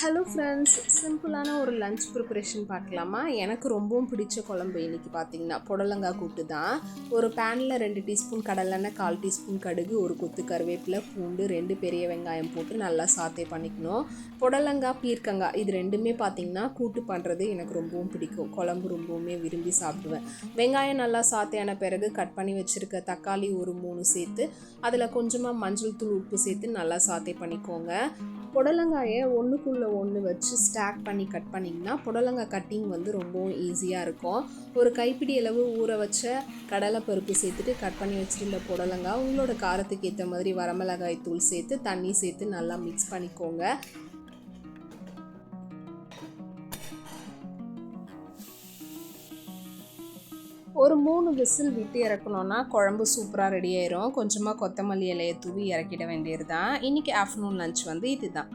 Hello friends, சிம்பிளான ஒரு lunch preparation பார்க்கலாமா? எனக்கு ரொம்பவும் பிடிச்ச குழம்பு இன்றைக்கி பார்த்திங்கன்னா புடலங்காய் கூட்டு தான். ஒரு பேனில் 2 டீஸ்பூன் கடலெண்ணெய், 1/4 டீஸ்பூன் கடுகு, ஒரு கொத்து கருவேப்பிலை, பூண்டு, 2 பெரிய வெங்காயம் போட்டு நல்லா சாத்தே பண்ணிக்கணும். புடலங்காய், பீர்க்கங்காய் இது ரெண்டுமே பார்த்திங்கன்னா கூட்டு பண்ணுறது எனக்கு ரொம்பவும் பிடிக்கும். குழம்பு ரொம்பவுமே விரும்பி சாப்பிடுவேன். வெங்காயம் நல்லா சாத்தையான பிறகு கட் பண்ணி வச்சுருக்க தக்காளி ஒரு 3 சேர்த்து அதில் கொஞ்சமாக மஞ்சள் தூள், உப்பு சேர்த்து நல்லா சாத்தே பண்ணிக்கோங்க. புடலங்காயை ஒன்றுக்குள்ளே ஒன்று வச்சு ஸ்டாக் பண்ணி கட் பண்ணிங்கன்னா புடலங்காய் கட்டிங் வந்து ரொம்பவும் ஈஸியாக இருக்கும். ஒரு கைப்பிடி அளவு ஊற வச்ச கடலைப்பருப்பு சேர்த்துட்டு கட் பண்ணி வச்சுருந்த புடலங்காய் உங்களோட காரத்துக்கு ஏற்ற மாதிரி வரமிளகாய் தூள் சேர்த்து தண்ணி சேர்த்து நல்லா மிக்ஸ் பண்ணிக்கோங்க. ஒரு 3 விசில் விட்டு இறக்கணுன்னா குழம்பு சூப்பராக ரெடி ஆயிரும். கொஞ்சமாக கொத்தமல்லி இலையை தூவி இறக்கிட வேண்டியது தான். இன்றைக்கி ஆஃப்டர்நூன் லஞ்ச் வந்து இதுதான்.